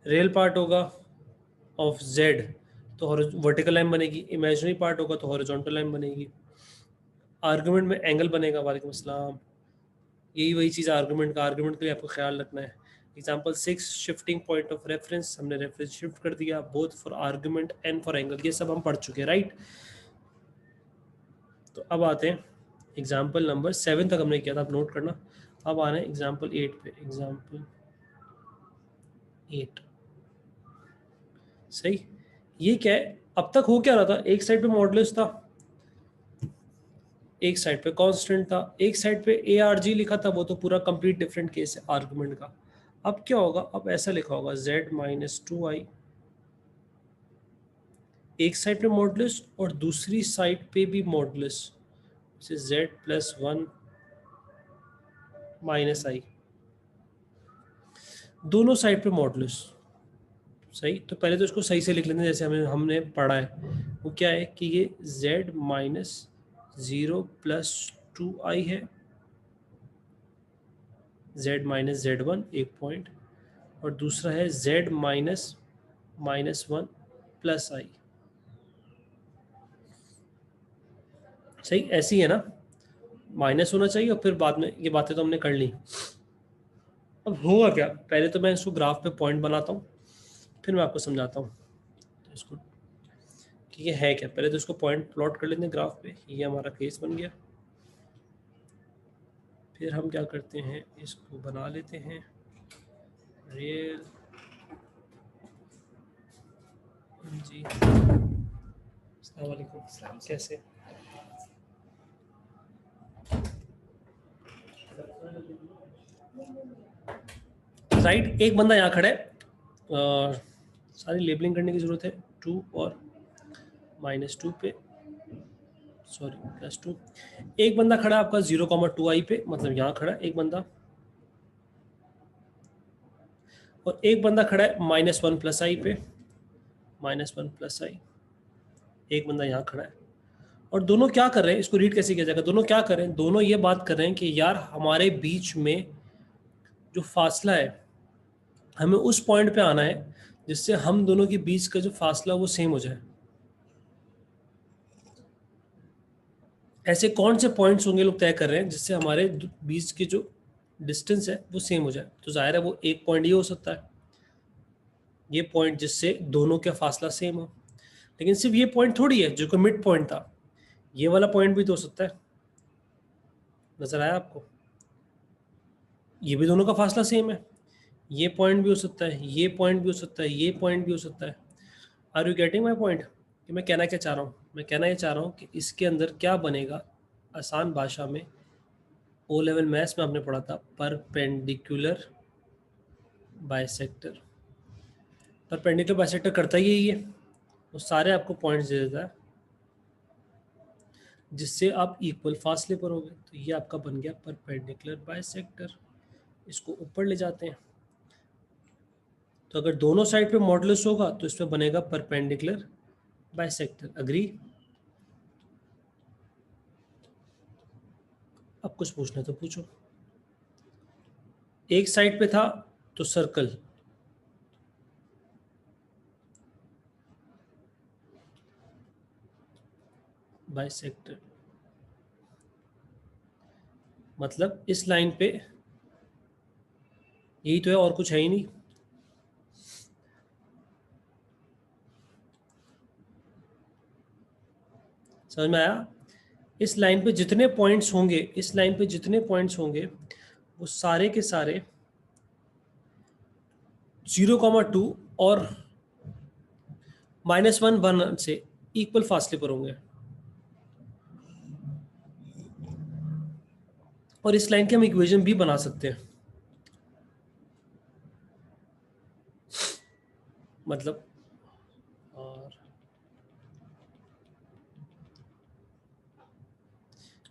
Real part होगा of Z तो vertical line बनेगी, इमेजिनरी पार्ट होगा तो हॉरिजॉन्टल लाइन बनेगी। आर्गुमेंट में एंगल बनेगा। वालेकुम अस्सलाम। यही वही चीज़ आर्गुमेंट का, आर्गुमेंट के लिए आपको ख्याल रखना है। Example 6 shifting point of reference, हमने रेफरेंस शिफ्ट कर दिया both for argument and for angle, ये सब हम पढ़ चुके हैं राइट। तो अब आते हैं एग्जाम्पल नंबर 7 तक हमने किया था, आप नोट करना। अब आना है एग्जाम्पल 8 पे। एग्जाम्पल 8 सही। ये क्या है, अब तक हो क्या रहा था, एक साइड पे मॉडुलस था, एक साइड पे कांस्टेंट था, एक साइड पे ए आर जी लिखा था, वो तो पूरा कंप्लीट डिफरेंट केस है आर्गुमेंट का। अब क्या होगा, अब ऐसा लिखा होगा z माइनस 2i, एक साइड पे मॉडुलस और दूसरी साइड पे भी मॉडुलस, z प्लस 1 माइनस आई, दोनों साइड पे मॉडुलस। सही, तो पहले तो इसको सही से लिख लेते हैं जैसे हमने पढ़ा है। वो क्या है कि ये z माइनस 0 प्लस 2i है, z माइनस z1 एक पॉइंट, और दूसरा है z माइनस -1 प्लस आई। सही, ऐसी है ना, माइनस होना चाहिए और फिर बाद में ये बातें तो हमने कर ली। अब होगा क्या, पहले तो मैं इसको ग्राफ पे पॉइंट बनाता हूँ, फिर मैं आपको समझाता हूँ इसको कि ये है क्या। पहले तो इसको पॉइंट प्लॉट कर लेते हैं ग्राफ पे, ये हमारा केस बन गया। फिर हम क्या करते हैं, इसको बना लेते हैं रियल जी। अस्सलाम वालेकुम, कैसे राइट। एक बंदा यहाँ खड़ा है, सारी लेबलिंग करने की ज़रूरत है, 2 और -2 पे, सॉरी +2। एक बंदा खड़ा आपका 0,2i पे, मतलब यहाँ खड़ा एक बंदा, और एक बंदा खड़ा है -1 प्लस आई पे, -1 प्लस आई, एक बंदा यहाँ खड़ा है। और दोनों क्या कर रहे हैं, इसको रीड कैसे किया जाएगा, दोनों क्या कर रहे हैं, दोनों ये बात कर रहे हैं कि यार हमारे बीच में जो फासला है, हमें उस पॉइंट पे आना है जिससे हम दोनों के बीच का जो फासला वो सेम हो जाए। ऐसे कौन से पॉइंट्स होंगे लोग तय कर रहे हैं जिससे हमारे बीच के जो डिस्टेंस है वो सेम हो जाए। तो जाहिर है वो एक पॉइंट ये हो सकता है, ये पॉइंट जिससे दोनों का फासला सेम हो। लेकिन सिर्फ ये पॉइंट थोड़ी है जो कि मिड पॉइंट था, ये वाला पॉइंट भी तो हो सकता है। नजर आया आपको, ये भी दोनों का फासला सेम है, ये पॉइंट भी हो सकता है, ये पॉइंट भी हो सकता है, ये पॉइंट भी हो सकता है। Are you getting my point, कि मैं कहना क्या चाह रहा हूँ, मैं कहना ये चाह रहा हूँ कि इसके अंदर क्या बनेगा, आसान भाषा में ओ लेवल मैथ्स में आपने पढ़ा था परपेंडिकुलर बाइसेक्टर। परपेंडिकुलर बाइसेक्टर करता ही यही है, वो सारे आपको पॉइंट्स दे देता है जिससे आप इक्वल फासले पर होगे। तो ये आपका बन गया परपेंडिकुलर बाइसेक्टर। इसको ऊपर ले जाते हैं, तो अगर दोनों साइड पे मॉडुलस होगा तो इसमें बनेगा परपेंडिकुलर बाइसेक्टर। अग्री। अब कुछ पूछना तो पूछो। एक साइड पे था तो सर्कल, बाइसेक्टर मतलब इस लाइन पे यही तो है, और कुछ है ही नहीं। समझ में आया, इस लाइन पे जितने पॉइंट्स होंगे, इस लाइन पे जितने पॉइंट्स होंगे वो सारे के सारे 0,2 और -1 से इक्वल फासले पर होंगे। और इस लाइन की हम इक्वेशन भी बना सकते हैं, मतलब और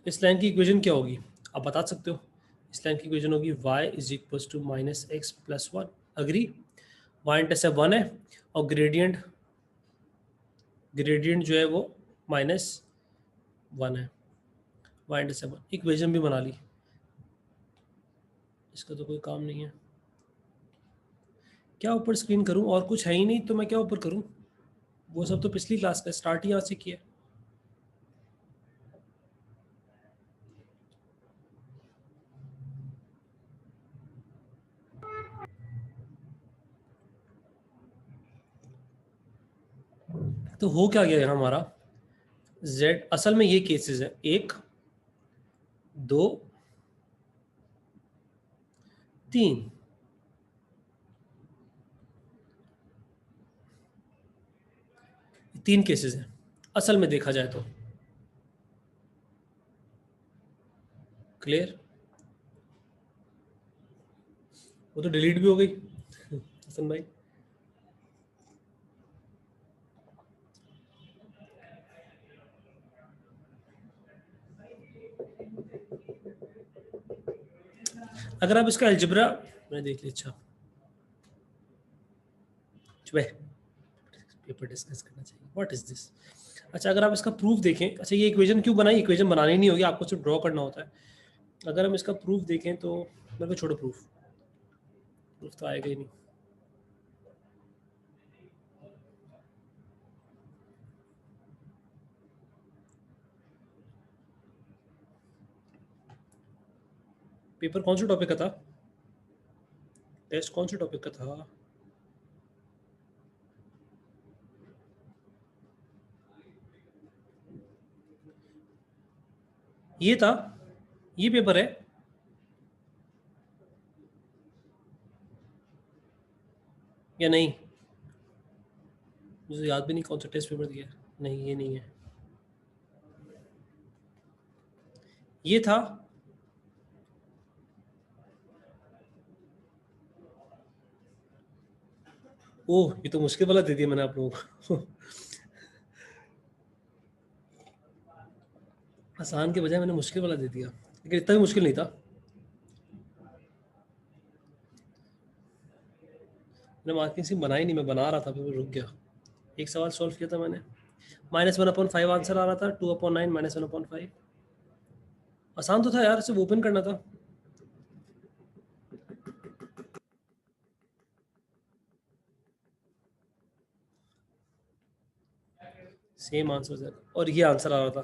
इस लाइन की इक्वेशन क्या होगी आप बता सकते हो। इस लाइन की इक्वेशन होगी y is equal to -x plus 1। Agree. y intercept 1 है और ग्रेडियंट जो है वो -1 है। y इंटरसेप्ट 1 इक्वेशन भी बना ली, इसका तो कोई काम नहीं है। क्या ऊपर स्क्रीन करूं, और कुछ है ही नहीं तो मैं क्या ऊपर करूं, वो सब तो पिछली क्लास का स्टार्ट ही यहाँ से किया। तो हो क्या गया यहाँ हमारा, z असल में ये केसेस है 1 2 3, तीन केसेस हैं असल में देखा जाए तो। क्लियर, वो तो डिलीट भी हो गई हसन भाई। अगर आप इसका अलजेब्रा, मैंने देख लिया, अच्छा पेपर डिस्कस करना चाहिए, व्हाट इज दिस। अच्छा अगर आप इसका प्रूफ देखें, अच्छा ये इक्वेशन क्यों बनाई, इक्वेशन बनानी नहीं होगी, आपको सिर्फ ड्रॉ करना होता है। अगर हम इसका प्रूफ देखें तो मेरे को छोड़ो, प्रूफ प्रूफ तो आएगा ही नहीं। पेपर कौन से टॉपिक का था, टेस्ट कौन से टॉपिक का था, ये था, ये पेपर है, या नहीं, मुझे याद भी नहीं कौन सा टेस्ट पेपर दिया, नहीं ये नहीं है, ये था, ओह ये तो मुश्किल वाला दे दिया मैंने आप लोगों को आसान के बजाय मैंने मुश्किल वाला दे दिया, लेकिन इतना भी मुश्किल नहीं था। मैंने मार्किंग स्कीम बनाई नहीं, मैं बना रहा था फिर रुक गया। एक सवाल सॉल्व किया था मैंने, -1/5 आंसर आ रहा था, 2/9 -1/5। आसान तो था यार, सिर्फ ओपन करना था। सेम आंसर है और ये आंसर आ रहा था,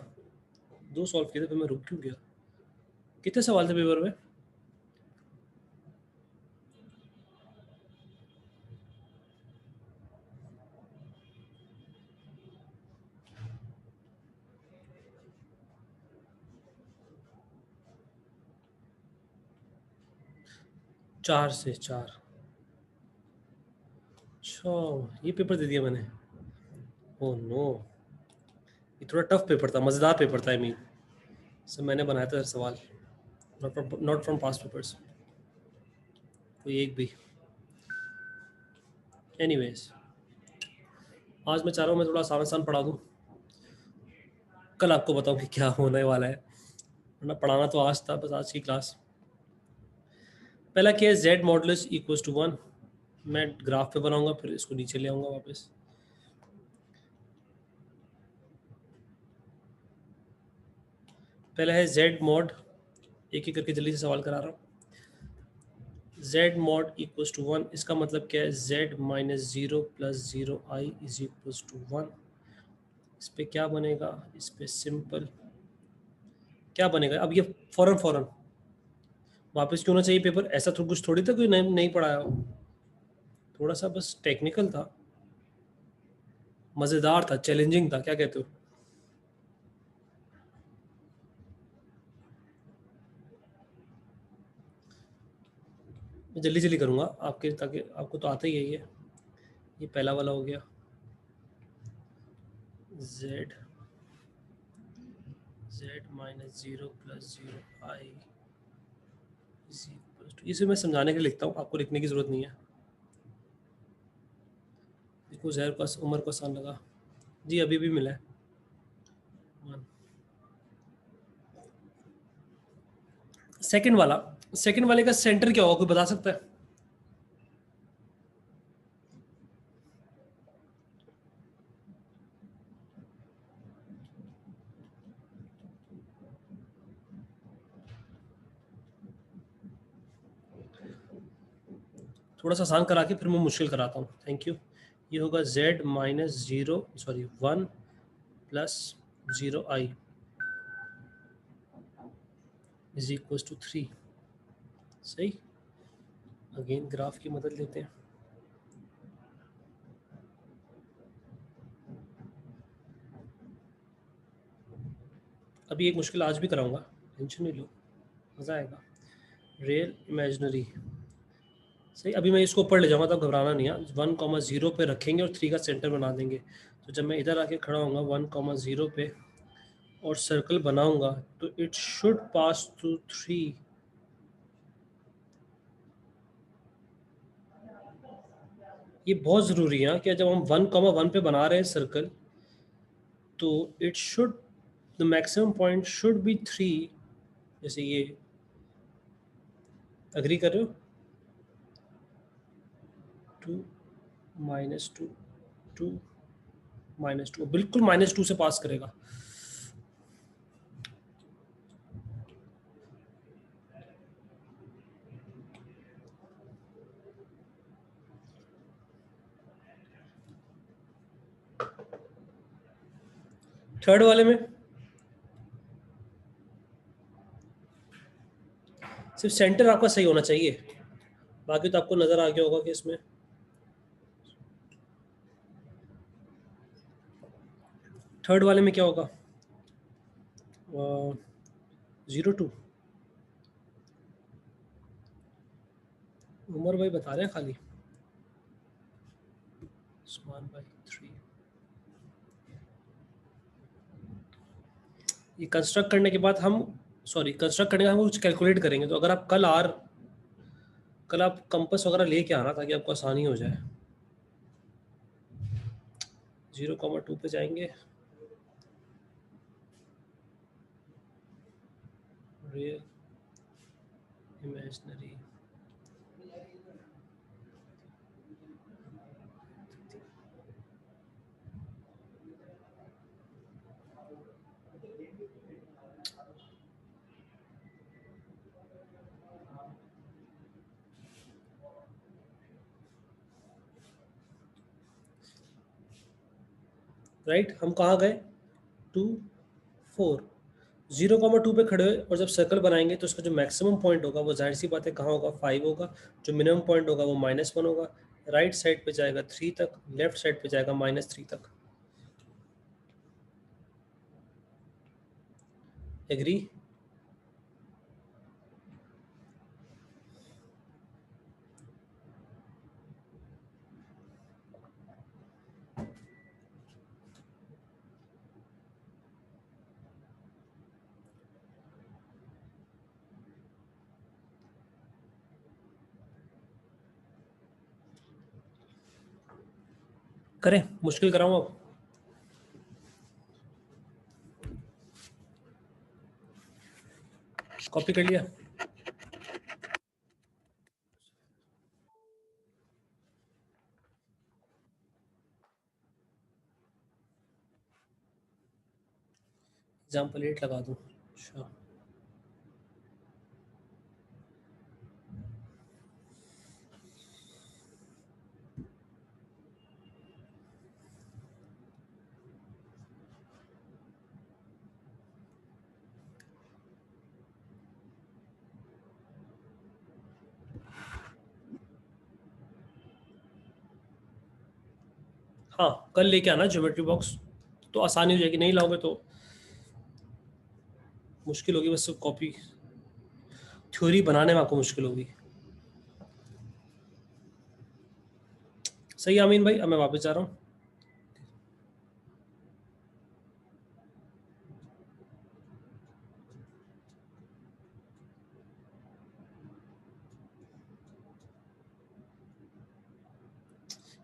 दो सॉल्व किए थे फिर मैं रुक क्यों गया। कितने सवाल थे पेपर में, 4 से 4। अच्छा ये पेपर दे दिया मैंने, ओह नो, ये थोड़ा टफ पेपर था, मज़ेदार पेपर था, आई मीन सब मैंने बनाया था सवाल, नॉट फ्रॉम पास्ट पेपर्स, कोई एक भी। एनीवेज आज मैं चाह रहा हूँ मैं थोड़ा आसान आसान पढ़ा दूँ, कल आपको बताऊँ कि क्या होने वाला है, वरना पढ़ाना तो आज था बस, आज की क्लास। पहला क्या है, जेड मॉडुलस इक्वल्स टू 1, मैं ग्राफ पे बनाऊंगा फिर इसको नीचे ले आऊंगा वापस। पहला है जेड मॉड, एक एक करके जल्दी से सवाल करा रहा हूँ। जेड मॉड इक्वल्स टू 1, इसका मतलब क्या है, Z -0 + 0i is equals to 1। इस पे क्या बनेगा, इस पे सिंपल क्या बनेगा, अब ये फौरन फौरन वापस क्यों ना चाहिए पेपर, ऐसा तो कुछ थोड़ी था कोई नहीं पढ़ाया हो, थोड़ा सा बस टेक्निकल था, मज़ेदार था, चैलेंजिंग था, क्या कहते हो। मैं जल्दी जल्दी करूँगा आपके, ताकि आपको तो आता ही है ये पहला वाला हो गया, z -0 + 0i is equal to, इसे मैं समझाने के लिए लिखता हूँ, आपको लिखने की ज़रूरत नहीं है। देखो जहर का उम्र को आसान लगा जी, अभी भी मिला है 1। सेकंड वाला, सेकंड वाले का सेंटर क्या होगा, कोई बता सकता है। थोड़ा सा आसान करा के फिर मैं मुश्किल कराता हूँ। Thank you. ये होगा z minus 1 plus 0i is equal to 3। सही। अगेन ग्राफ की मदद लेते हैं। अभी एक मुश्किल आज भी कराऊंगा, टेंशन नहीं लो, मज़ा आएगा। Real imaginary. सही। अभी मैं इसको ऊपर ले जाऊंगा, तब घबराना नहीं है। 1,0 पे रखेंगे और 3 का सेंटर बना देंगे। तो जब मैं इधर आके खड़ा होऊंगा 1,0 पे और सर्कल बनाऊंगा तो इट शुड पास थ्रू 3। ये बहुत ज़रूरी है कि जब हम 1,1 पे बना रहे हैं सर्कल, तो it should, the maximum point should be 3। जैसे ये, अग्री कर रहे हो? 2 -2 2 -2, बिल्कुल -2 से पास करेगा। थर्ड वाले में सिर्फ सेंटर आपका सही होना चाहिए, बाकी तो आपको नजर आ गया होगा कि इसमें थर्ड वाले में क्या होगा। 0 2। उमर भाई बता रहे हैं खाली। उस्मान भाई 3। ये कंस्ट्रक्ट करने के बाद हम, सॉरी, कंस्ट्रक्ट करने के बाद हम कुछ कैलकुलेट करेंगे। तो अगर आप कल आप कंपास वगैरह लेके आना ताकि आपको आसानी हो जाए। 0,2 पे जाएंगे। Real imaginary. राइट, हम कहाँ गए? 2 4। 0,2 पे खड़े हुए और जब सर्कल बनाएंगे तो उसका जो मैक्सिमम पॉइंट होगा वो जाहिर सी बात है कहाँ होगा, 5 होगा। जो मिनिमम पॉइंट होगा वो -1 होगा। राइट साइड पे जाएगा 3 तक, लेफ्ट साइड पे जाएगा -3 तक। एग्री? करें, मुश्किल कराऊं अब? कॉपी कर लिया? एग्जाम्पल 8 लगा दूं? अच्छा, हाँ कल लेके आना ज्योमेट्री बॉक्स, तो आसानी हो जाएगी। नहीं लाओगे तो मुश्किल होगी, बस कॉपी थ्योरी बनाने में आपको मुश्किल होगी। सही आमीन भाई, अब मैं वापस जा रहा हूँ।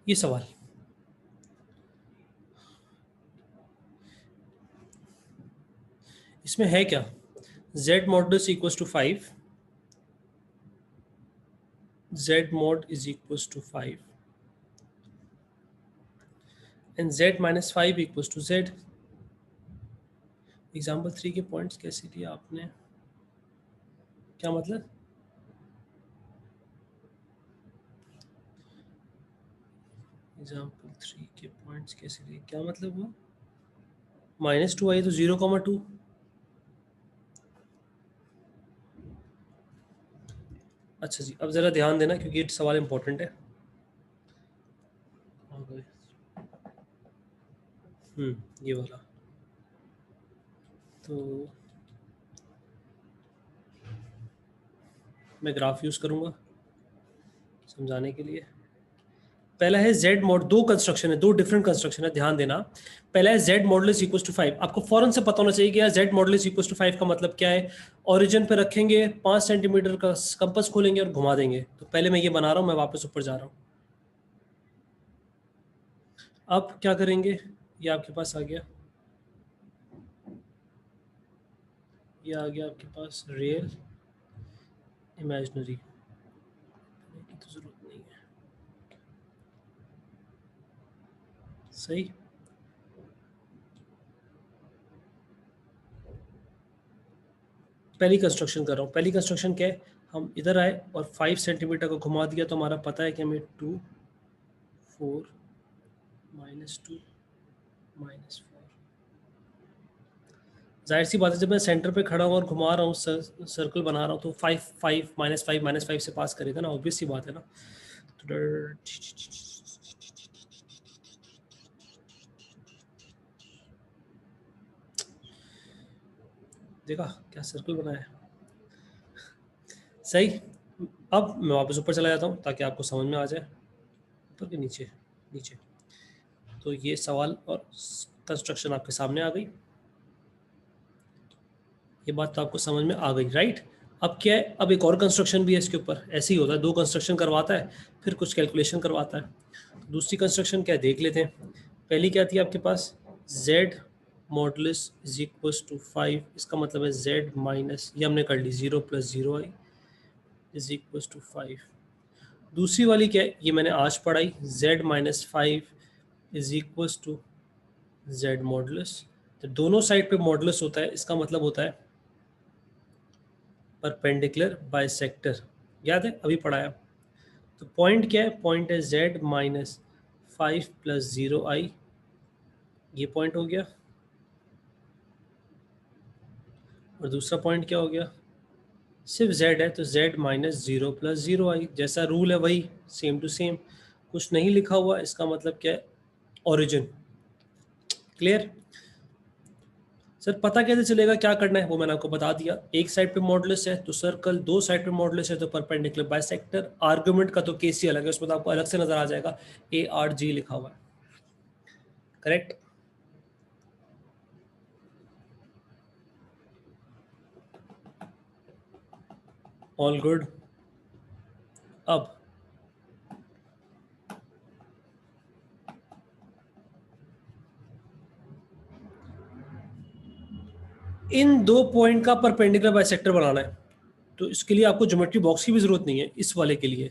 ये सवाल इसमें है क्या? z modulus equals to 5, z mod is equals to 5 and z minus 5 equals to z। Example 3 के पॉइंट्स कैसे लिए आपने? क्या मतलब? एग्जाम्पल 3 के पॉइंट्स कैसे लिए, क्या मतलब हुआ? -2 आई तो 0,2। अच्छा जी, अब ज़रा ध्यान देना क्योंकि ये सवाल इंपॉर्टेंट है। ये वाला तो मैं ग्राफ यूज़ करूँगा समझाने के लिए। पहला है z मॉड, दो कंस्ट्रक्शन है, दो डिफरेंट कंस्ट्रक्शन है, ध्यान देना। पहला है z मॉडुलस इक्वल टू 5। आपको फौरन से पता होना चाहिए कि यार z मॉडुलस इक्वल टू 5 का मतलब क्या है। ओरिजिन पे रखेंगे, 5 सेंटीमीटर का कंपास खोलेंगे और घुमा देंगे। तो पहले मैं ये बना रहा हूँ, मैं वापस ऊपर जा रहा हूँ। अब क्या करेंगे, ये आपके पास आ गया, ये आ गया आपके पास रियल इमेजिनरी की तो जरूरत नहीं है, सही। पहली कंस्ट्रक्शन कर रहा हूँ। पहली कंस्ट्रक्शन क्या है, हम इधर आए और 5 सेंटीमीटर को घुमा दिया तो हमारा पता है कि हमें 2 4 -2 -4। जाहिर सी बात है, जब मैं सेंटर पे खड़ा हूँ और घुमा रहा हूँ, सर्कल बना रहा हूँ, तो 5 5 -5 -5 से पास करेगा ना, ऑब्वियस सी बात है ना। तो देखा क्या सर्कल बनाया, सही। अब मैं वापस ऊपर चला जाता हूँ ताकि आपको समझ में आ जाए। ऊपर के नीचे, नीचे। तो ये सवाल और कंस्ट्रक्शन आपके सामने आ गई, ये बात तो आपको समझ में आ गई, राइट। अब क्या है, अब एक और कंस्ट्रक्शन भी है इसके ऊपर। ऐसे ही होता है, दो कंस्ट्रक्शन करवाता है फिर कुछ कैलकुलेशन करवाता है। तो दूसरी कंस्ट्रक्शन क्या है देख लेते हैं। पहली क्या थी आपके पास, z modulus is equal to 5। इसका मतलब है z माइनस, ये हमने कर ली 0 + 0i इज इक्वल टू 5। दूसरी वाली क्या है, ये मैंने आज पढ़ाई, z - 5 is equal to z modulus. तो दोनों साइड पे मॉडुलस होता है, इसका मतलब होता है परपेंडिकुलर बाइसेक्टर। याद है, अभी पढ़ाया। तो पॉइंट क्या है, पॉइंट है z - 5 + 0i, ये पॉइंट हो गया। और दूसरा पॉइंट क्या हो गया, सिर्फ z है तो z - 0 + 0i, जैसा रूल है वही, सेम टू सेम। कुछ नहीं लिखा हुआ, इसका मतलब क्या है, ओरिजिन। क्लियर। सर पता कैसे चलेगा क्या करना है, वो मैंने आपको बता दिया। एक साइड पे मॉडुलस है तो सर्कल, दो साइड पे मॉडुलस है तो परपेंडिकुलर बाइसेक्टर। आर्गुमेंट का तो केस ही अलग है, उसमें तो आपको अलग से नजर आ जाएगा, ARG लिखा हुआ है, करेक्ट। All good. अब इन दो पॉइंट का परपेंडिकुलर बाइसेक्टर बनाना है, तो इसके लिए आपको ज्योमेट्री बॉक्स की भी जरूरत नहीं है इस वाले के लिए,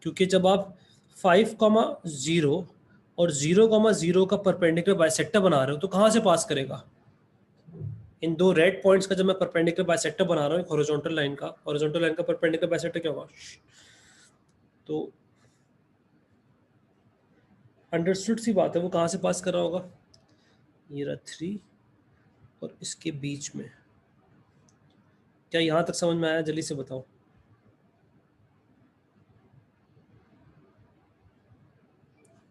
क्योंकि जब आप 5,0 और 0,0 का परपेंडिकुलर बाइसेक्टर बना रहे हो तो कहाँ से पास करेगा। इन दो रेड पॉइंट्स का जब मैं परपेंडिकुलर बाइसेक्टर बना रहा हूँ, हॉरिजॉन्टल लाइन का परपेंडिकुलर बाइसेक्टर क्या होगा, तो अंडरस्टूड सी बात है, वो कहाँ से पास कर रहा होगा, ये रहा 3 और इसके बीच में। क्या यहाँ तक समझ में आया, जल्दी से बताओ।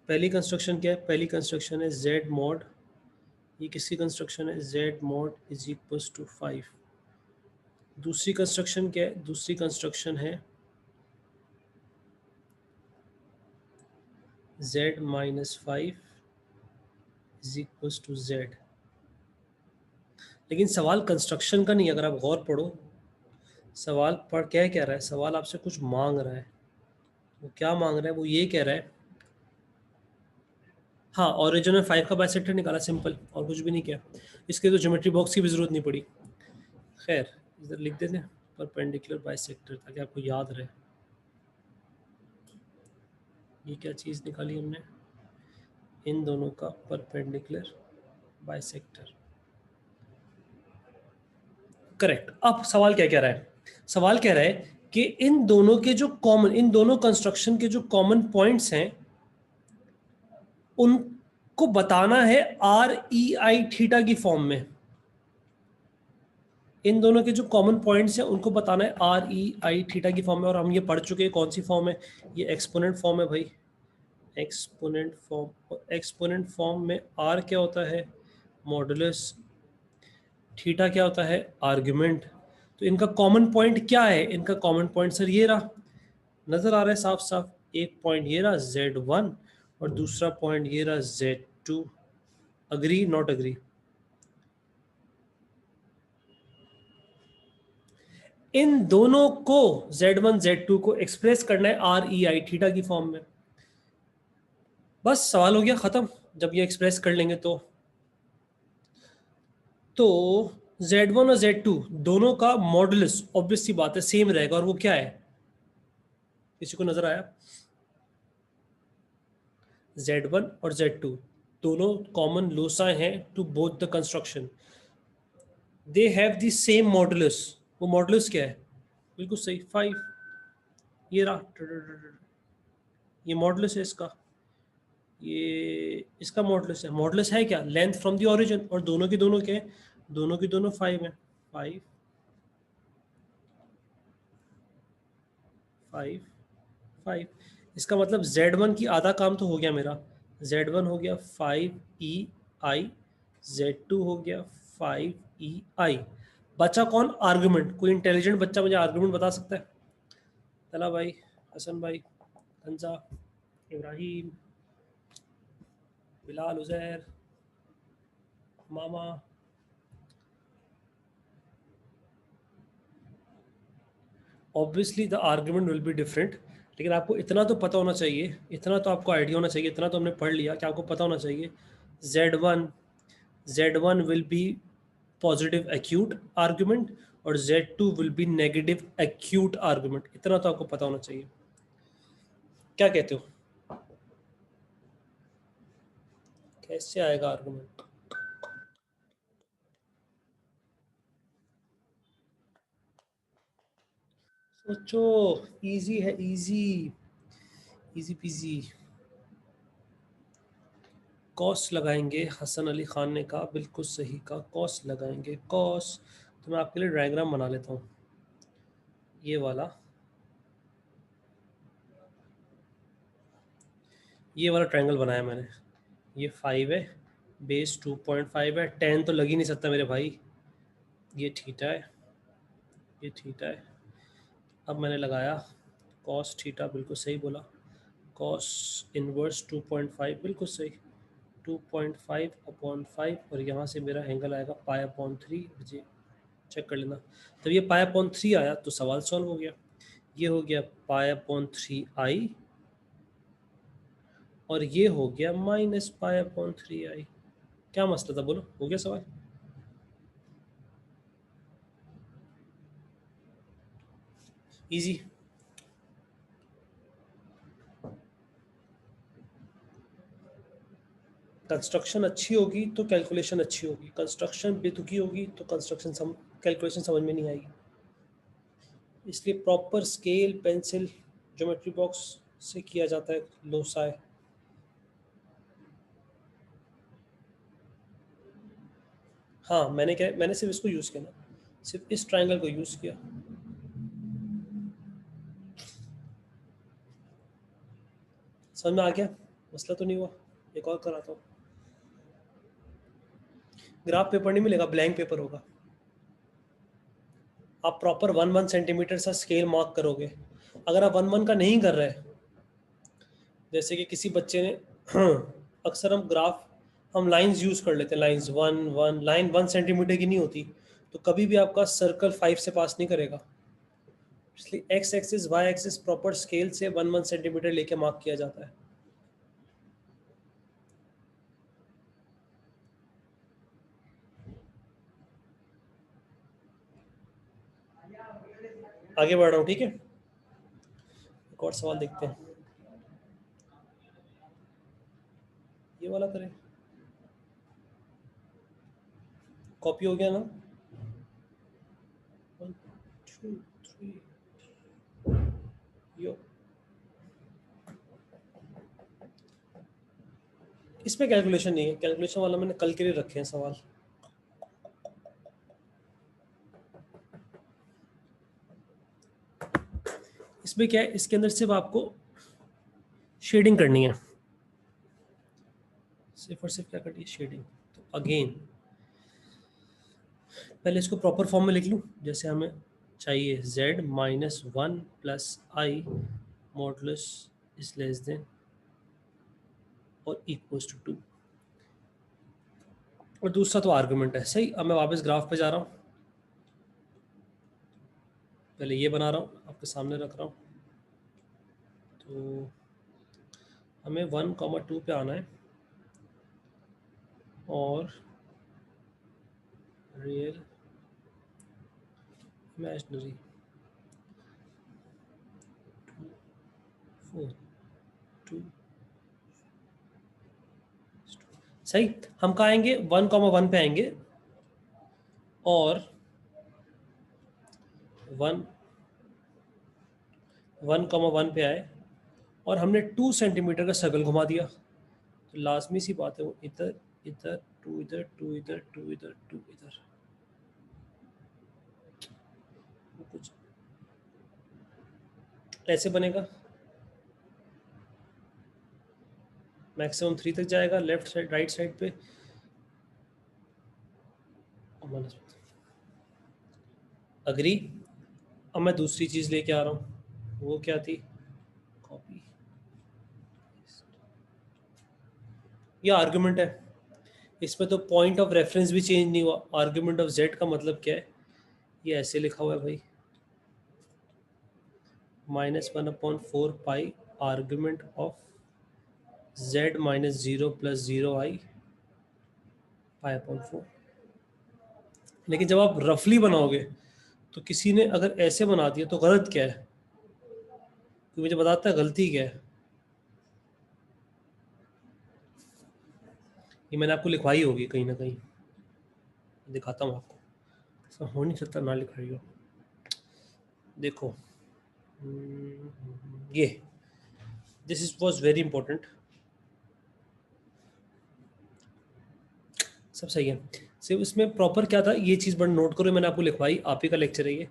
पहली कंस्ट्रक्शन क्या है, पहली कंस्ट्रक्शन है z मॉड, ये किसकी कंस्ट्रक्शन है, z mod is equal to 5। दूसरी कंस्ट्रक्शन क्या है, दूसरी कंस्ट्रक्शन है z - 5 is equal to z। लेकिन सवाल कंस्ट्रक्शन का नहीं, अगर आप गौर पढ़ो, सवाल पढ़ क्या कह रहा है, सवाल आपसे कुछ मांग रहा है। वो क्या मांग रहा है, वो ये कह रहा है, हाँ ओरिजिन में 5 का बाइसेक्टर निकाला, सिंपल, और कुछ भी नहीं किया। इसके तो ज्योमेट्री बॉक्स की भी जरूरत नहीं पड़ी। खैर इधर लिख देते हैं परपेंडिकुलर बाइसेक्टर ताकि आपको याद रहे। ये क्या चीज़ निकाली हमने, इन दोनों का परपेंडिकुलर बाइसेक्टर, करेक्ट। अब सवाल क्या कह रहा है, सवाल कह रहा है कि इन दोनों के जो कॉमन, इन दोनों कंस्ट्रक्शन के जो कॉमन पॉइंट्स हैं उनको बताना है आर ई आई थीटा की फॉर्म में। इन दोनों के जो कॉमन पॉइंट्स हैं उनको बताना है आर ई आई थीटा की फॉर्म में, और हम ये पढ़ चुके हैं कौन सी फॉर्म है, ये एक्सपोनेंट फॉर्म है भाई, एक्सपोनेंट फॉर्म। एक्सपोनेंट फॉर्म में आर क्या होता है, मॉडुलस, थीटा क्या होता है, आर्गुमेंट। तो इनका कॉमन पॉइंट क्या है, इनका कॉमन पॉइंट सर ये रहा, नजर आ रहा है साफ साफ, एक पॉइंट ये रहा Z1 और दूसरा पॉइंट ये रहा Z2। Agree not agree? इन दोनों को Z1 Z2 को एक्सप्रेस करना है आर ई आई थीटा की फॉर्म में। बस सवाल हो गया खत्म, जब ये एक्सप्रेस कर लेंगे तो Z1 और Z2 दोनों का मॉडुलस ऑब्वियस सी बात है सेम रहेगा, और वो क्या है, किसी को नजर आया? Z1 और Z2 दोनों कॉमन लोसाई हैं to both the construction, they have the same modulus. वो मॉडुलस क्या है, बिल्कुल सही 5, ये रहा, ये मॉडुलस है इसका, ये इसका मॉडुलस है। मॉडुलस है क्या, लेंथ फ्रॉम द ओरिजिन, और दोनों की दोनों क्या है, दोनों की दोनों 5 है, 5 5 5। इसका मतलब Z1 की आधा काम तो हो गया मेरा, Z1 हो गया 5EI, Z2 हो गया 5EI। बचा कौन, आर्गुमेंट। कोई इंटेलिजेंट बच्चा मुझे आर्गुमेंट बता सकता है? तला भाई, हसन भाई, हंजा, इब्राहिम, बिलाल, उजैर, मामा। Obviously the argument will be different, लेकिन आपको इतना तो पता होना चाहिए, इतना तो आपको आइडिया होना चाहिए, इतना तो हमने पढ़ लिया कि आपको पता होना चाहिए Z1 will be positive acute argument और Z2 will be negative acute argument, इतना तो आपको पता होना चाहिए। क्या कहते हो, कैसे आएगा आर्गुमेंट? सोचो, इजी है, इजी, इजी पीजी। कॉस लगाएंगे, हसन अली खान ने कहा बिल्कुल सही कहा, कॉस लगाएंगे, कॉस। तो मैं आपके लिए डायग्राम बना लेता हूँ, ये वाला, ये वाला ट्रायंगल बनाया मैंने। ये 5 है, बेस 2.5 है, 10 तो लग ही नहीं सकता मेरे भाई। ये थीटा है, ये थीटा है। अब मैंने लगाया कॉस थीटा, बिल्कुल सही बोला, कॉस इनवर्स 2.5, बिल्कुल सही, 2.5/5, और यहाँ से मेरा एंगल आएगा पाई/3। मुझे चेक कर लेना, तब ये पाई/3 आया तो सवाल सॉल्व हो गया। ये हो गया पाई/3i, और ये हो गया -पाई/3i। क्या मसला था बोलो, हो गया सवाल? इजी। कंस्ट्रक्शन अच्छी होगी तो कैलकुलेशन अच्छी होगी, कंस्ट्रक्शन बेतुकी होगी तो कैलकुलेशन समझ में नहीं आएगी। इसलिए proper scale, pencil, geometry box से किया जाता है लोसाई। हाँ, मैंने सिर्फ इसको यूज़ किया ना, सिर्फ इस ट्रायंगल को यूज़ किया। समझ में आ गया, मसला तो नहीं हुआ? एक और कराता हूँ। ग्राफ पेपर नहीं मिलेगा, ब्लैंक पेपर होगा। आप प्रॉपर 1 सेंटीमीटर सा स्केल मार्क करोगे। अगर आप 1 का नहीं कर रहे, जैसे कि किसी बच्चे ने अक्सर हम लाइंस यूज़ कर लेते हैं, लाइंस 1 1, लाइन 1 सेंटीमीटर की नहीं होती, तो कभी भी आपका सर्कल 5 से पास नहीं करेगा। इसलिए X axis Y axis proper scale से 1 सेंटीमीटर लेके मार्क किया जाता है। आगे बढ़ रहा हूँ, ठीक है, एक और सवाल देखते हैं, ये वाला करें। कॉपी हो गया ना, 1 2 3 यो। इसमें कैलकुलेशन नहीं है, कैलकुलेशन वाला मैंने कल के लिए रखे हैं सवाल। इसमें क्या है, इसके अंदर सिर्फ आपको शेडिंग करनी है, सिर्फ और सिर्फ क्या करनी है, शेडिंग। तो अगेन पहले इसको प्रॉपर फॉर्म में लिख लूँ, जैसे हमें चाहिए z minus 1 plus I modulus is less than और इक्वल्स टू 2, और दूसरा तो आर्गुमेंट है। सही, अब मैं वापस ग्राफ पे जा रहा हूँ, पहले ये बना रहा हूँ, आपके सामने रख रहा हूँ। तो हमें 1,2 पे आना है और रियल इमेजिनरी 4 2। सही, हम कहाँ आएंगे, 1,1 पे आएंगे और 1,1 पे आए और हमने 2 सेंटीमीटर का सर्कल घुमा दिया, तो लाजमी सी बात है वो इधर इधर 2 इधर 2 इधर 2 इधर 2 इधर, कुछ ऐसे बनेगा। मैक्सिमम 3 तक जाएगा लेफ्ट साइड राइट साइड पे। अग्री। अब मैं दूसरी चीज़ लेके आ रहा हूँ, वो क्या थी, कॉपी, ये आर्गुमेंट है। इसमें तो पॉइंट ऑफ रेफरेंस भी चेंज नहीं हुआ। आर्गुमेंट ऑफ जेड का मतलब क्या है, ये ऐसे लिखा हुआ है भाई, -1/4 pi argument of z minus 0 plus 0 i pi. लेकिन जब आप रफली बनाओगे तो किसी ने अगर ऐसे बना दिया तो गलत क्या है, तो मुझे बताता है गलती क्या है। ये मैंने आपको लिखवाई होगी कहीं ना कहीं, दिखाता हूँ आपको, ऐसा हो नहीं सकता ना लिखाई हो। देखो ये this is was very important, सब सही है। सिर्फ इसमें प्रॉपर क्या था ये चीज़ बड़ा नोट करो, मैंने आपको लिखवाई, आप ही का लेक्चर है ये।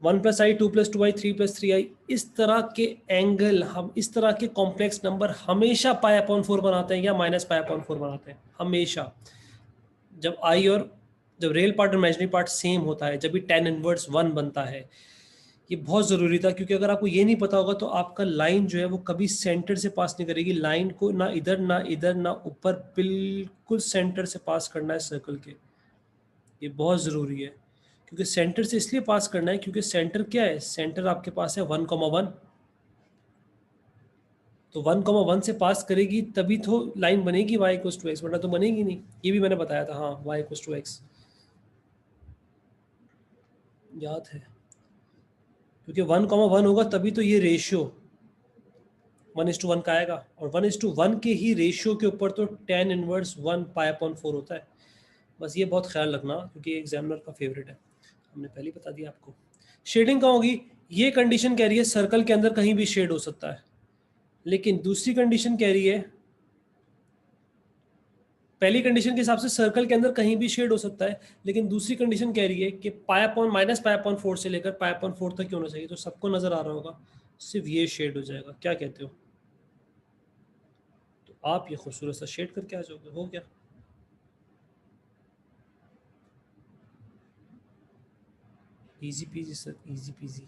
1+i 2+2i 3+3i, इस तरह के एंगल, हम इस तरह के कॉम्प्लेक्स नंबर हमेशा पाई/4 बनाते हैं या -पाई/4 बनाते हैं हमेशा। जब आई और जब रियल पार्ट और इमेजिनरी पार्ट सेम होता है, जब भी tan इनवर्स 1 बनता है। ये बहुत ज़रूरी था, क्योंकि अगर आपको ये नहीं पता होगा तो आपका लाइन जो है वो कभी सेंटर से पास नहीं करेगी। लाइन को ना इधर ना इधर ना ऊपर, बिल्कुल सेंटर से पास करना है सर्कल के। ये बहुत ज़रूरी है, क्योंकि सेंटर से इसलिए पास करना है क्योंकि सेंटर क्या है, सेंटर आपके पास है 1,1, तो 1,1 से पास करेगी तभी तो लाइन बनेगी y=x, वरना तो बनेगी नहीं। ये भी मैंने बताया था, हाँ y=x याद है, क्योंकि 1,1 होगा तभी तो ये रेशियो 1:1 का आएगा, और 1:1 के ही रेशियो के ऊपर तो tan इनवर्स 1 पाई/4 होता है। बस ये बहुत ख्याल रखना, क्योंकि एग्जामिनर का फेवरेट है, हमने पहले बता दिया आपको। शेडिंग कहाँ होगी, ये कंडीशन कह रही है सर्कल के अंदर कहीं भी शेड हो सकता है, लेकिन दूसरी कंडीशन कह रही है, पहली कंडीशन के हिसाब से सर्कल के अंदर कहीं भी शेड हो सकता है, लेकिन दूसरी कंडीशन कह रही है कि -पाई/4 से लेकर पाई/4 तक क्यों होना चाहिए। तो सबको नजर आ रहा होगा, सिर्फ ये शेड हो जाएगा, क्या कहते हो, तो आप ये खूबसूरत सा शेड करके आ जाओगे, हो गया। Easy PG sir, easy PG.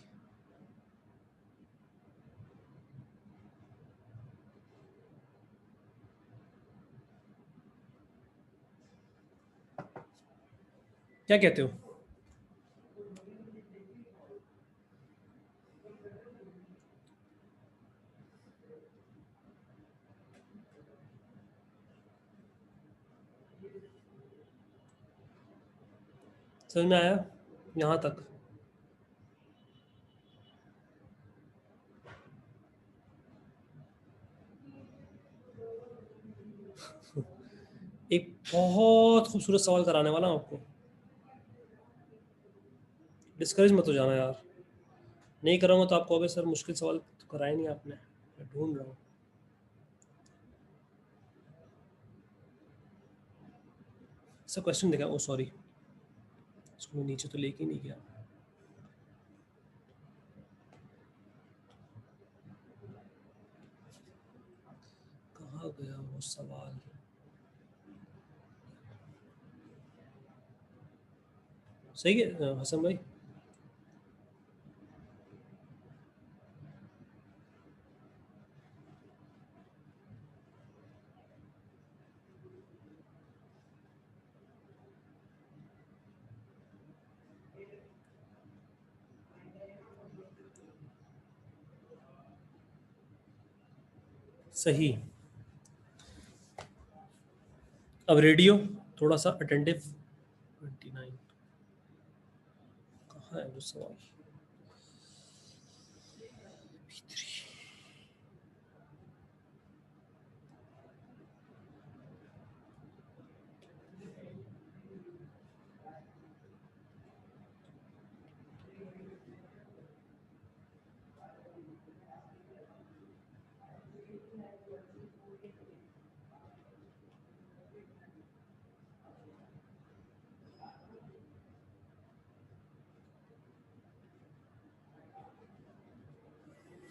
क्या कहते हो, समझ में आया यहाँ तक। एक बहुत खूबसूरत सवाल कराने वाला हूँ आपको, डिस्करेज मत हो जाना यार, नहीं कराऊंगा तो आपको, अबे सर मुश्किल सवाल तो कराए नहीं आपने, मैं ढूंढ रहा हूँ। ऐसा क्वेश्चन देखा, ओ सॉरी इसको मैं नीचे तो लेके नहीं गया। कहाँ गया वो सवाल? सही है हसन भाई? सही। अब रेडियो थोड़ा सा अटेंटिव। 29 कहाँ है वो सवाल?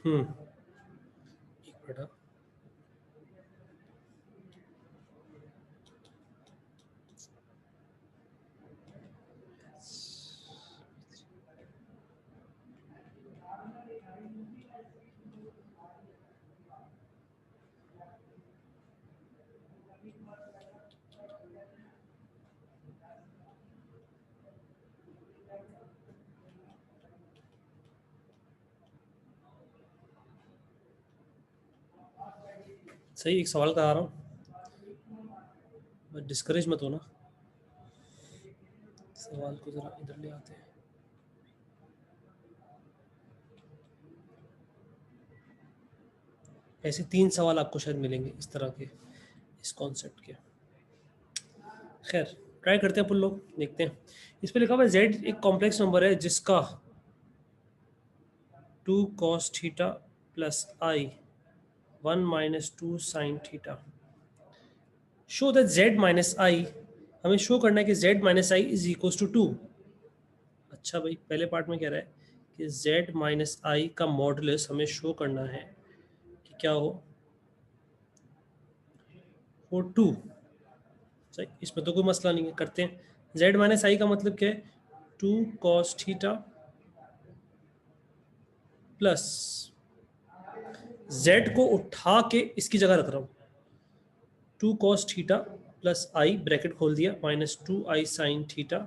एक मिनट हाँ। सही, एक सवाल करा रहा हूँ, डिस्करेज मत हो ना। सवाल को जरा इधर ले आते हैं। ऐसे 3 सवाल आपको शायद मिलेंगे इस तरह के, इस कॉन्सेप्ट के। खैर ट्राई करते हैं अपन लोग, देखते हैं। इस पे लिखा हुआ है z एक कॉम्प्लेक्स नंबर है जिसका 2 cos theta plus i 1 minus 2 sin theta. Show that z minus i, हमें शो करना है कि z minus i is equal to 2। अच्छा भाई, पहले पार्ट में कह रहा है कि z माइनस आई का मॉडुलस हमें शो करना है कि क्या हो 2। सही, इसमें तो कोई मसला नहीं है, करते हैं। z माइनस आई का मतलब क्या है? 2 cos थीटा प्लस z को उठा के इसकी जगह रख रहा हूँ, 2 cos theta plus i bracket खोल दिया minus 2i sin theta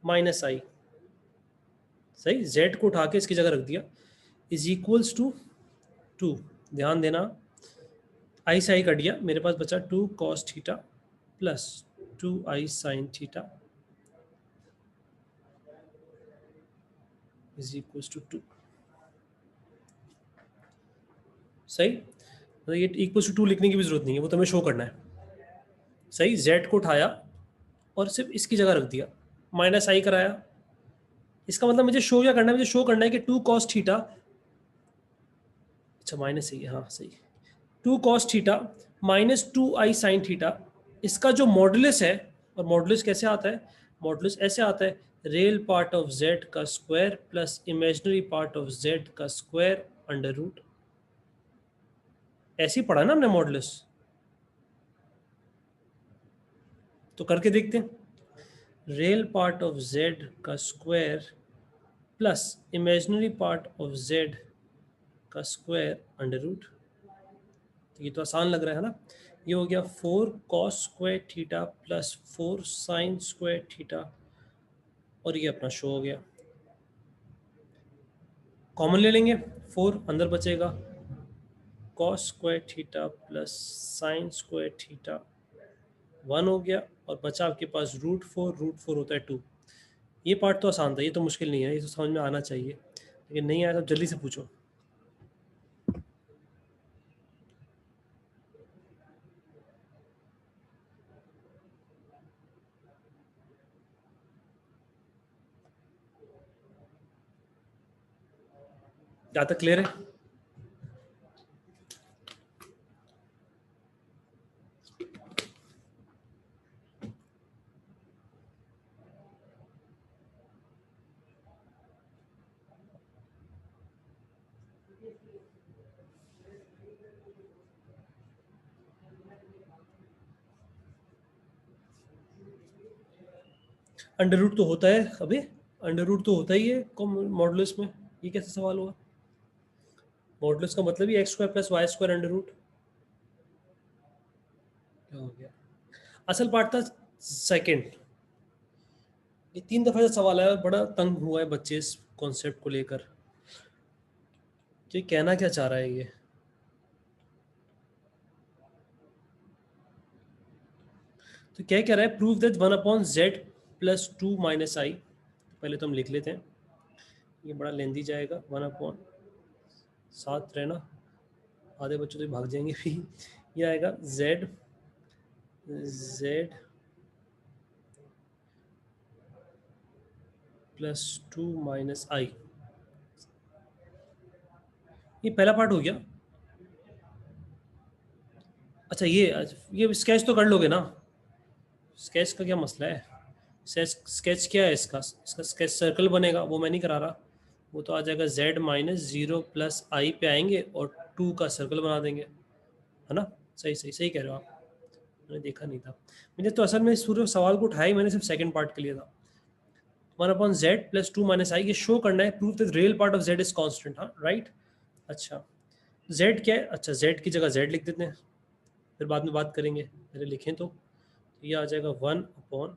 minus i. सही, z को उठा के इसकी जगह रख दिया, इज इक्वल्स टू 2। ध्यान देना, आई से आई कट गया, मेरे पास बचा 2 cos theta plus 2i sin theta is equals to 2। सही, तो ये इक्वल्स टू 2 लिखने की भी जरूरत नहीं है, वो तो हमें शो करना है। सही, z को उठाया और सिर्फ इसकी जगह रख दिया, माइनस आई कराया। इसका मतलब मुझे शो क्या करना है? मुझे शो करना है कि 2 cos थीटा, अच्छा माइनस सही है, हाँ सही, 2 cos theta minus 2i sin theta, इसका जो मॉडुलस है, और मॉडुलस कैसे आता है? मॉडुलस ऐसे आता है, रियल पार्ट ऑफ z का square plus imaginary part of z का स्क्वायर अंडर रूट। ऐसे ही पढ़ा ना हमने मॉडुलस, तो करके देखते हैं। रियल पार्ट ऑफ z का square plus imaginary part of z का स्क्वायर अंडर रूट। तो ये तो आसान लग रहा है ना। ये हो गया 4 cos square theta plus 4 sin square theta, और ये अपना शो हो गया। कॉमन ले लेंगे, 4 अंदर बचेगा, cos square theta plus sin square theta 1 हो गया, और बचा आपके पास √4 होता है 2। ये पार्ट तो आसान था, ये तो मुश्किल नहीं है, ये तो समझ में आना चाहिए, लेकिन नहीं आया तो जल्दी से पूछो। जहाँ तक क्लियर है? अंडर रूट तो होता है अबे, अंडर रूट तो होता ही है मॉडुलस में, ये कैसा सवाल हुआ? मॉडुलस का मतलब ही x square plus y square under root. क्या हो गया? असल पार्ट था सेकंड। ये 3 दफा से सवाल आया और बड़ा तंग हुआ है बच्चे इस कॉन्सेप्ट को लेकर कि कहना क्या चाह रहा है ये। तो क्या कह रहा है, prove that 1/z plus 2 minus i. पहले तो हम लिख लेते हैं, ये बड़ा लेंदी जाएगा। 1 साथ रहना, आधे बच्चे तो भाग जाएंगे भी। ये आएगा z प्लस 2 माइनस आई। ये पहला पार्ट हो गया। अच्छा ये स्केच तो कर लोगे ना? स्केच का क्या मसला है? स्केच क्या है इसका? इसका स्केच सर्कल बनेगा, वो मैं नहीं करा रहा। वो तो आ जाएगा z माइनस 0 प्लस आई पे आएंगे और 2 का सर्कल बना देंगे, है ना? सही सही सही कह रहे हो आप, मैंने देखा नहीं था। मैंने तो असल में इस पूरे सवाल को उठाया ही मैंने सिर्फ सेकंड पार्ट के लिए था। 1/z प्लस 2 माइनस आई, ये शो करना है, prove that real part of z is constant. हाँ राइट। अच्छा z क्या है? अच्छा z की जगह z लिख देते हैं, फिर बाद में बात करेंगे, पहले लिखें तो ये आ जाएगा 1/,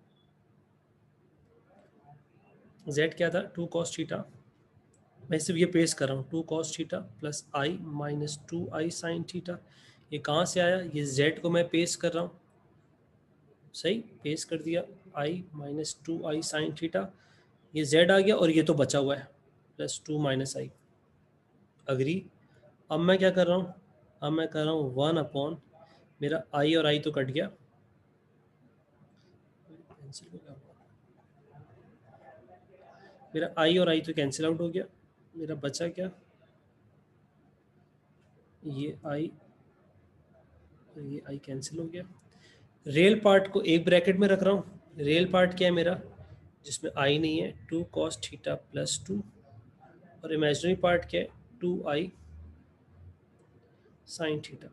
z क्या था? 2 cos थीटा। मैं सिर्फ ये पेश कर रहा हूँ, 2 cos थीटा प्लस आई माइनस 2i साइन थीटा। ये कहाँ से आया? ये z को मैं पेश कर रहा हूँ, सही पेश कर दिया, i minus 2i sine theta. ये z आ गया और ये तो बचा हुआ है प्लस 2 माइनस आई। अग्री। अब मैं क्या कर रहा हूँ? अब मैं कर रहा हूँ 1/, मेरा i और i तो कट गया, कैंसिल हो गया, मेरा i और i तो कैंसिल आउट हो गया। मेरा बचा क्या? ये i और ये i कैंसिल हो गया। रियल पार्ट को एक ब्रैकेट में रख रहा हूँ। रियल पार्ट क्या है मेरा? जिसमें i नहीं है, 2 cos थीटा प्लस 2, और इमेजिनरी पार्ट क्या है? 2i sine theta.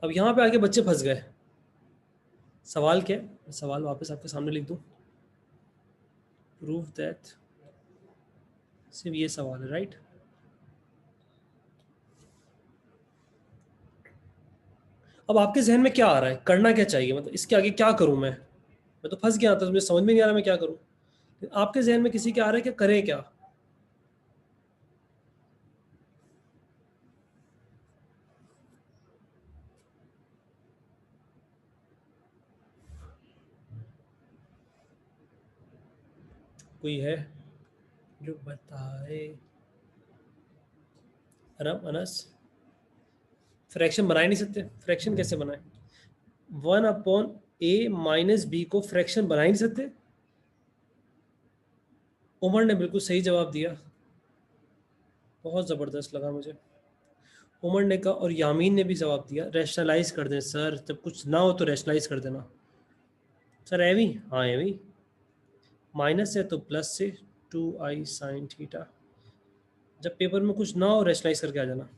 अब यहाँ पे आके बच्चे फंस गए। सवाल क्या है? सवाल वापस आपके सामने लिख दूँ, प्रूव दैट, सिर्फ ये सवाल है, राइट? अब आपके जहन में क्या आ रहा है, करना क्या चाहिए, मतलब इसके आगे क्या करूं मैं तो फंस गया था, मुझे समझ में नहीं आ रहा मैं क्या करूं। आपके जहन में किसी के आ रहा है कि करें क्या? कोई है जो बताए? अनस, फ्रैक्शन बना ही नहीं सकते, फ्रैक्शन कैसे बनाए? 1/a माइनस बी को फ्रैक्शन बना ही नहीं सकते। उमर ने बिल्कुल सही जवाब दिया, बहुत ज़बरदस्त लगा मुझे। उमर ने कहा, और यामीन ने भी जवाब दिया, रैशनलाइज कर दें सर, जब कुछ ना हो तो रैशनलाइज कर देना। सर एवी, हाँ एवी, माइनस है तो प्लस से 2i साइन थीटा। जब पेपर में कुछ ना हो रैशनलाइज करके आ जाना।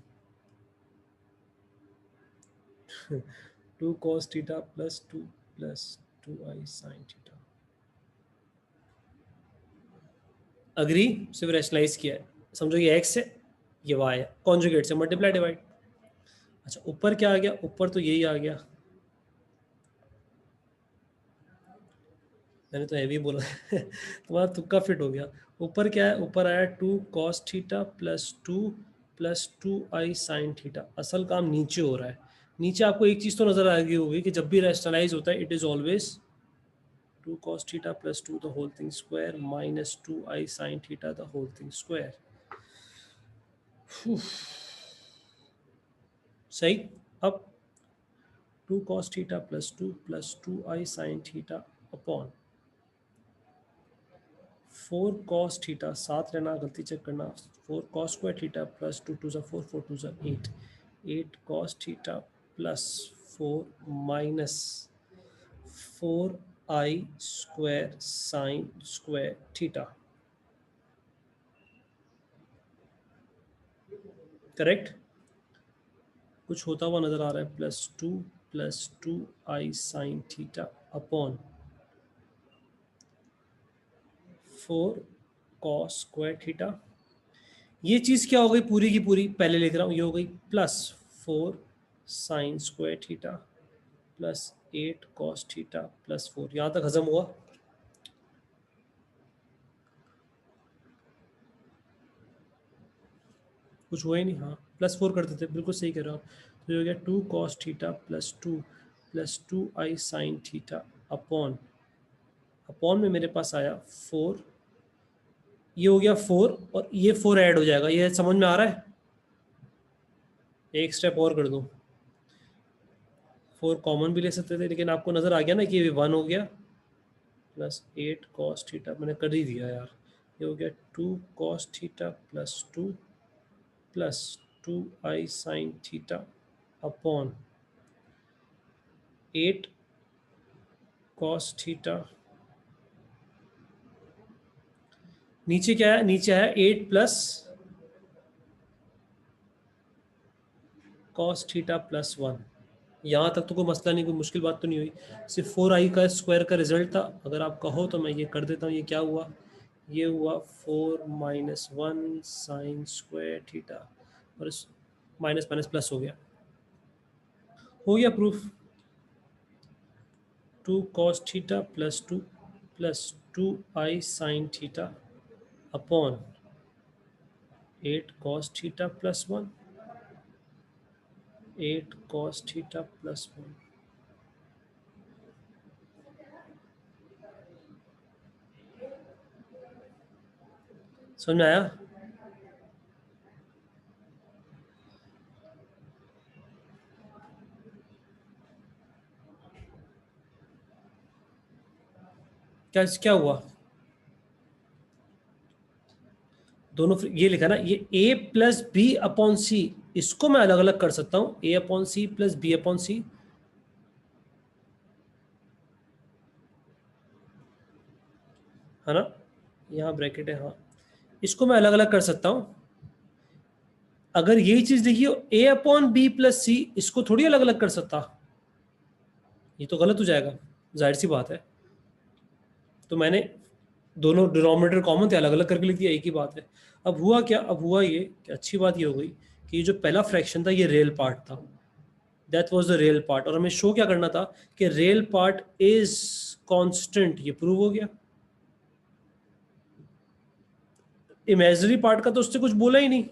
2 cos theta plus 2 plus 2i sine theta. Agree, सिर्फ रैशनलाइज किया है। समझो ये x है, ये y है, कॉन्जुगेट से मल्टीप्लाई डिवाइड। अच्छा ऊपर क्या आ गया? ऊपर तो यही आ गया, मैंने तो हैवी बोला तुम्हारा तुक्का फिट हो गया। ऊपर क्या है? ऊपर आया 2 cos theta plus 2i sine theta. असल काम नीचे हो रहा है। नीचे आपको एक चीज़ तो नज़र आ गई होगी कि जब भी रैशनलाइज होता है it is always 2 cos theta plus 2 the whole thing square minus 2i sin theta the whole thing square. सही। अब 2 cos theta plus 2i sin theta upon 4 cos theta, साथ रहना, गलती चेक करना, 4 cos square theta plus 2 2 4 4 2 8 8 cos theta plus 4 minus 4i square sin square theta। Correct? कुछ होता हुआ नजर आ रहा है, plus 2 i sine theta upon 4 cos square theta, ये चीज क्या हो गई पूरी की पूरी, पहले लिख रहा हूं, ये हो गई plus 4 sine square theta plus 8 cos theta plus 4। यहां तक हजम हुआ? कुछ हुआ ही नहीं। हाँ, +4 कर देते, बिल्कुल सही कह रहे हो आप। तो ये हो गया 2 कॉस थीटा प्लस टू आई साइन थीटा अपॉन अपॉन में मेरे पास आया 4, ये हो गया 4 और ये 4 ऐड हो जाएगा। ये समझ में आ रहा है? एक स्टेप और कर दूं, 4 कॉमन भी ले सकते थे, लेकिन आपको नजर आ गया ना कि ये 1 हो गया प्लस 8 कॉस थीटा, मैंने कर ही दिया यार। ये हो गया 2 cos theta plus 2 i sine theta upon 8 cos theta. नीचे क्या है? नीचे है 8 प्लस कॉस थीटा प्लस 1। यहाँ तक तो कोई मसला नहीं, कोई मुश्किल बात तो नहीं हुई। सिर्फ 4i का स्क्वायर का रिजल्ट था। अगर आप कहो तो मैं ये कर देता हूँ। ये क्या हुआ? ये हुआ 4 माइनस 1 साइन स्क्वायर थीटा, और इस माइनस माइनस प्लस हो गया proof. 2 cos theta plus 2i sign theta upon 8 cos theta plus 1, 8 cos theta plus 1। समझ में आया? क्या क्या हुआ? दोनों ये लिखा ना, ये a plus b upon c, इसको मैं अलग अलग कर सकता हूँ, a upon c plus b upon c, है ना? यहाँ ब्रैकेट है, हाँ। इसको मैं अलग अलग कर सकता हूँ। अगर यही चीज देखिए a अपॉन बी प्लस सी, इसको थोड़ी अलग अलग कर सकता, ये तो गलत हो जाएगा, जाहिर सी बात है। तो मैंने दोनों डिनोमिनेटर कॉमन थे, अलग अलग करके लिख दिया, एक ही बात है। अब हुआ क्या? अब हुआ ये कि अच्छी बात ये हो गई कि ये जो पहला फ्रैक्शन था ये रियल पार्ट था, that was the real part, और हमें शो क्या करना था कि रियल पार्ट इज कांस्टेंट। ये प्रूव हो गया। इमेजिनरी पार्ट का तो उससे कुछ बोला ही नहीं।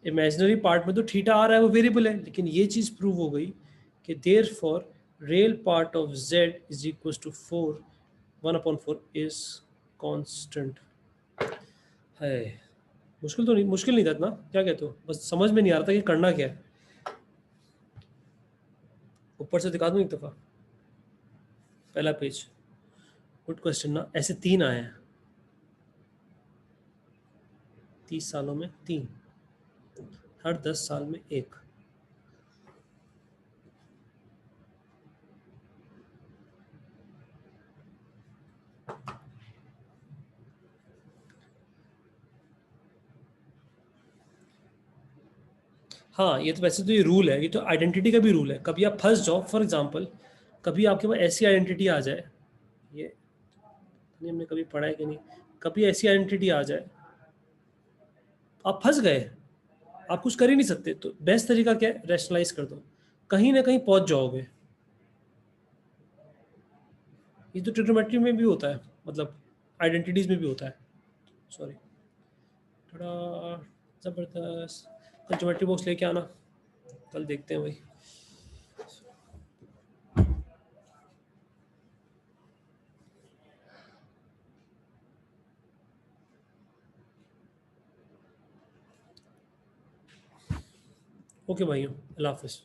इमेजिनरी पार्ट में तो थीटा आ रहा है, वो वेरिएबल है, लेकिन ये चीज प्रूव हो गई कि therefore real part of z is equal to 4, 1/4 is constant है। मुश्किल तो नहीं, मुश्किल नहीं था इतना, क्या कहते हो? बस समझ में नहीं आ रहा था कि करना क्या है। ऊपर से दिखा दूं एक दफा, पहला पेज। गुड क्वेश्चन ना, ऐसे 3 आए हैं 30 सालों में, 3, हर 10 साल में एक। हाँ, ये तो वैसे तो ये रूल है, ये तो आइडेंटिटी का भी रूल है। कभी आप फंस जाओ, फॉर एग्जांपल कभी आपके पास ऐसी आइडेंटिटी आ जाए, ये नहीं हमने कभी पढ़ा है कि नहीं, कभी ऐसी आइडेंटिटी आ जाए आप फंस गए, आप कुछ कर ही नहीं सकते, तो बेस्ट तरीका क्या है? रैशनलाइज कर दो, कहीं ना कहीं पहुंच जाओगे। ये तो ट्रिग्नोमेट्री में भी होता है, मतलब आइडेंटिटीज में भी होता है। सॉरी, थोड़ा ज़बरदस्त। कल ज्योमेट्री बॉक्स लेके आना, कल देखते हैं भाई। ओके भाइयों, अल्लाह हाफिज़।